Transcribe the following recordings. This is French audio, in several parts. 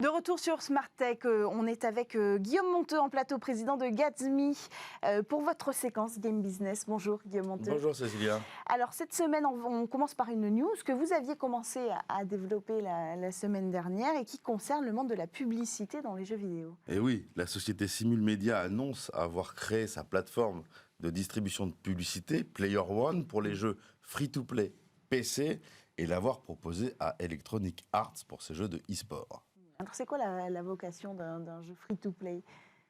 De retour sur Smart Tech, on est avec Guillaume Monteux en plateau, président de Gatsby, pour votre séquence Game Business. Bonjour Guillaume Monteux. Bonjour Cécilia. Alors cette semaine, on commence par une news que vous aviez commencé à développer la semaine dernière et qui concerne le monde de la publicité dans les jeux vidéo. Et oui, la société Simulmedia annonce avoir créé sa plateforme de distribution de publicité Player One pour les jeux free-to-play PC et l'avoir proposé à Electronic Arts pour ses jeux de e-sport. Alors c'est quoi la vocation d'un jeu free-to-play ?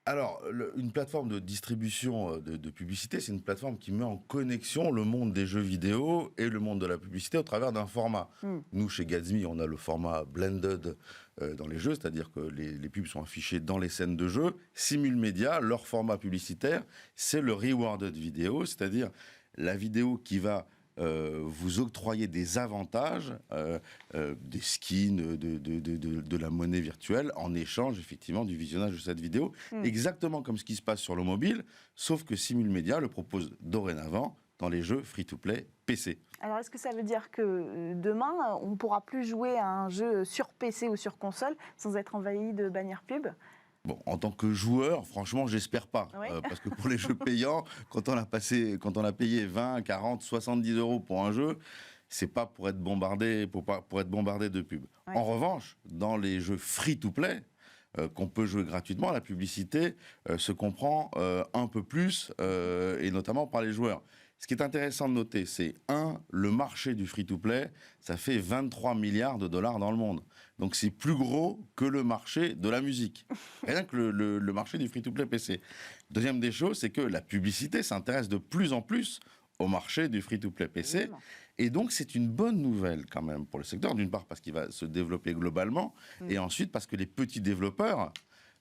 Alors, une plateforme de distribution de publicité, c'est une plateforme qui met en connexion le monde des jeux vidéo et le monde de la publicité au travers d'un format. Nous, chez Gatsby, on a le format blended dans les jeux, c'est-à-dire que les pubs sont affichées dans les scènes de jeu. Simulmedia, leur format publicitaire, c'est le rewarded vidéo, c'est-à-dire la vidéo qui va vous octroyer des avantages, des skins, de la monnaie virtuelle, en échange effectivement du visionnage de cette vidéo, exactement comme ce qui se passe sur le mobile, sauf que Simulmedia le propose dorénavant dans les jeux free-to-play PC. Alors est-ce que ça veut dire que demain, on ne pourra plus jouer à un jeu sur PC ou sur console sans être envahi de bannières pub ? Bon, en tant que joueur, franchement, j'espère pas. Oui. Parce que pour les jeux payants, quand on a payé 20, 40, 70 euros pour un jeu, c'est pas pour être bombardé, pour être bombardé de pubs. Oui. En revanche, dans les jeux free-to-play, qu'on peut jouer gratuitement, la publicité se comprend un peu plus, et notamment par les joueurs. Ce qui est intéressant de noter, c'est le marché du free-to-play, ça fait 23 milliards de dollars dans le monde. Donc c'est plus gros que le marché de la musique. Rien que le marché du free-to-play PC. Deuxième des choses, c'est que la publicité s'intéresse de plus en plus au marché du free-to-play PC. Évidemment. Et donc c'est une bonne nouvelle quand même pour le secteur. D'une part parce qu'il va se développer globalement, et ensuite parce que les petits développeurs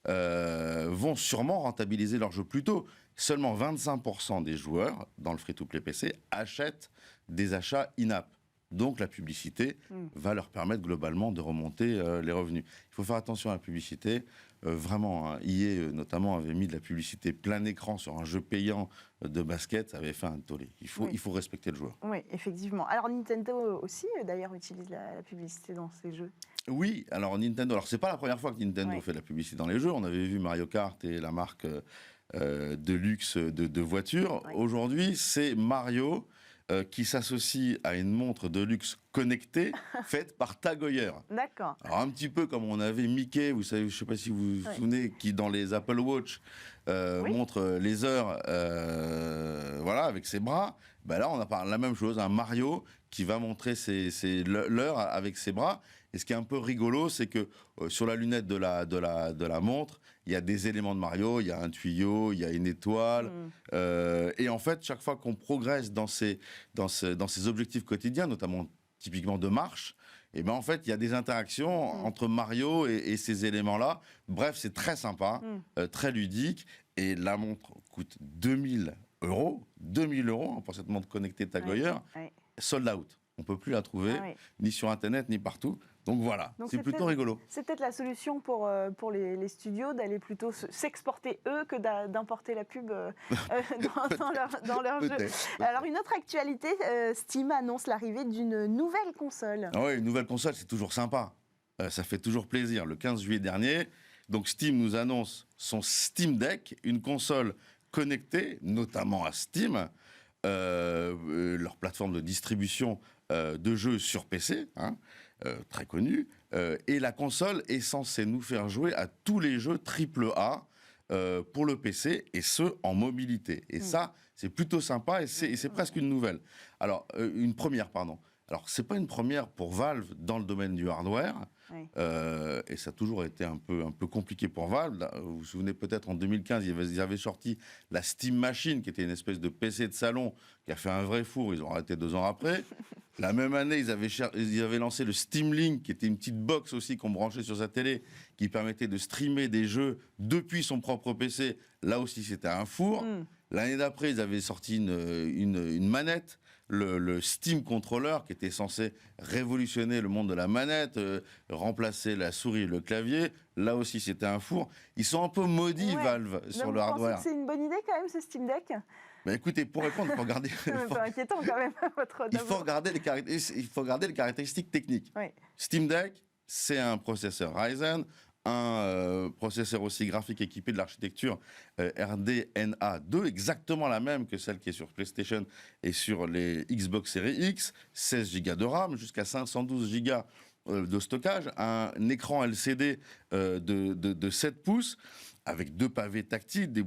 vont sûrement rentabiliser leur jeu plus tôt. Seulement 25% des joueurs dans le free-to-play PC achètent des achats in-app. Donc la publicité va leur permettre globalement de remonter les revenus. Il faut faire attention à la publicité. Vraiment, EA notamment avait mis de la publicité plein écran sur un jeu payant de basket. Ça avait fait un tollé. Il faut respecter le joueur. Oui, effectivement. Alors Nintendo aussi, d'ailleurs, utilise la publicité dans ses jeux. Oui, alors Nintendo. Alors c'est pas la première fois que Nintendo fait de la publicité dans les jeux. On avait vu Mario Kart et la marque de luxe de voitures. Oui. Aujourd'hui, c'est Mario qui s'associe à une montre de luxe connectée faite par Tag Heuer. D'accord. Alors un petit peu comme on avait Mickey, vous savez, je ne sais pas si vous vous souvenez, qui dans les Apple Watch montre les heures, voilà, avec ses bras. Ben là, on a la même chose, un Mario qui va montrer l'heure avec ses bras. Et ce qui est un peu rigolo, c'est que sur la lunette de la montre, il y a des éléments de Mario, il y a un tuyau, il y a une étoile. Et en fait, chaque fois qu'on progresse dans ces objectifs quotidiens, notamment typiquement de marche, et ben en fait, il y a des interactions entre Mario et ces éléments-là. Bref, c'est très sympa, très ludique. Et la montre coûte 2000 euros. 2000 euros pour cette montre connectée Tag Heuer. Sold out. On ne peut plus la trouver, ni sur Internet, ni partout. Donc voilà, c'est plutôt rigolo. C'est peut-être la solution pour les studios d'aller plutôt s'exporter eux que d'importer la pub dans leur jeu. Alors une autre actualité, Steam annonce l'arrivée d'une nouvelle console. Ah oui, une nouvelle console, c'est toujours sympa. Ça fait toujours plaisir. Le 15 juillet dernier, donc Steam nous annonce son Steam Deck, une console connectée, notamment à Steam, leur plateforme de distribution de jeux sur PC, très connue, et la console est censée nous faire jouer à tous les jeux AAA pour le PC, et ce, en mobilité. Et ça, c'est plutôt sympa, et c'est presque une nouvelle. Alors, une première, pardon. Alors, c'est pas une première pour Valve dans le domaine du hardware, et ça a toujours été un peu compliqué pour Valve. Vous vous souvenez peut-être, en 2015, ils avaient sorti la Steam Machine, qui était une espèce de PC de salon, qui a fait un vrai four, ils ont arrêté 2 ans après. La même année, ils avaient lancé le Steam Link, qui était une petite box aussi qu'on branchait sur sa télé, qui permettait de streamer des jeux depuis son propre PC. Là aussi, c'était un four. L'année d'après, ils avaient sorti une manette, le Steam Controller, qui était censé révolutionner le monde de la manette, remplacer la souris et le clavier. Là aussi, c'était un four. Ils sont un peu maudits, Valve, sur le hardware. C'est une bonne idée quand même, ce Steam Deck ? Ben écoutez, pour répondre, il faut regarder. C'est un peu inquiétant quand même, votre il faut regarder les caractéristiques techniques. Steam Deck, c'est un processeur Ryzen, un processeur aussi graphique équipé de l'architecture RDNA2, exactement la même que celle qui est sur PlayStation et sur les Xbox Series X, 16 Go de RAM, jusqu'à 512 Go de stockage, un écran LCD de 7 pouces, avec 2 pavés tactiles, des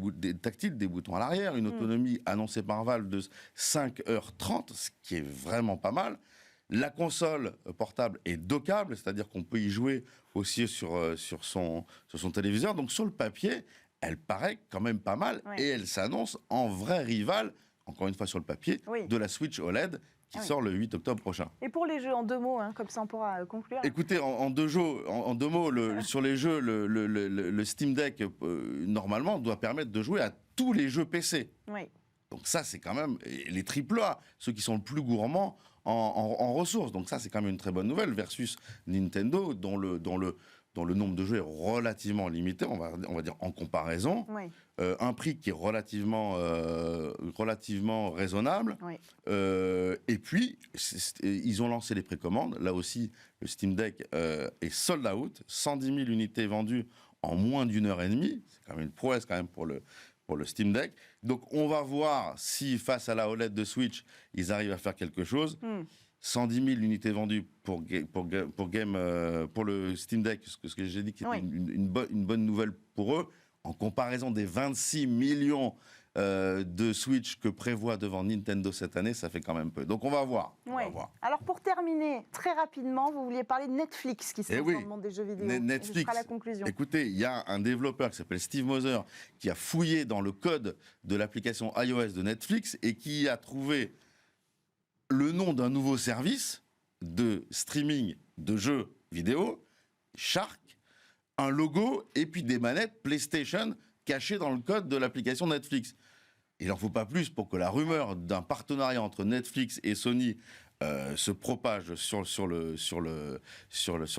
boutons à l'arrière, une autonomie annoncée par Valve de 5h30, ce qui est vraiment pas mal. La console portable est dockable, c'est-à-dire qu'on peut y jouer aussi sur son téléviseur. Donc sur le papier, elle paraît quand même pas mal et elle s'annonce en vrai rival, encore une fois sur le papier, de la Switch OLED qui sort le 8 octobre prochain. Et pour les jeux, en 2 mots, comme ça on pourra conclure. Écoutez, en deux mots, sur les jeux, le Steam Deck, normalement, doit permettre de jouer à tous les jeux PC. Oui. Donc ça, c'est quand même les AAA, ceux qui sont le plus gourmands en ressources. Donc ça, c'est quand même une très bonne nouvelle versus Nintendo, dont le nombre de jeux est relativement limité, on va dire en comparaison. Oui. Un prix qui est relativement raisonnable. Oui. Et puis, ils ont lancé les précommandes. Là aussi, le Steam Deck est sold out. 110 000 unités vendues en moins d'1 heure et demie. C'est quand même une prouesse quand même pour le Steam Deck. Donc, on va voir si, face à la OLED de Switch, ils arrivent à faire quelque chose. 110 000 unités vendues pour le Steam Deck, ce que j'ai dit, qui était une bonne nouvelle pour eux, en comparaison des 26 millions de Switch que prévoit devant Nintendo cette année, ça fait quand même peu. Donc on va voir. Alors pour terminer, très rapidement, vous vouliez parler de Netflix qui se lance dans le monde des jeux vidéo. Netflix, ce sera la conclusion. Écoutez, il y a un développeur qui s'appelle Steve Moser qui a fouillé dans le code de l'application iOS de Netflix et qui a trouvé le nom d'un nouveau service de streaming de jeux vidéo, Shark, un logo et puis des manettes PlayStation cachées dans le code de l'application Netflix. Il n'en faut pas plus pour que la rumeur d'un partenariat entre Netflix et Sony se propage sur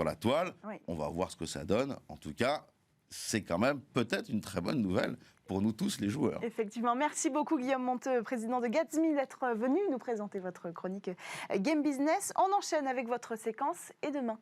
la toile. On va voir ce que ça donne. En tout cas, c'est quand même peut-être une très bonne nouvelle pour nous tous les joueurs. Effectivement. Merci beaucoup Guillaume Monteux, président de Gatsby, d'être venu nous présenter votre chronique Game Business. On enchaîne avec votre séquence et demain.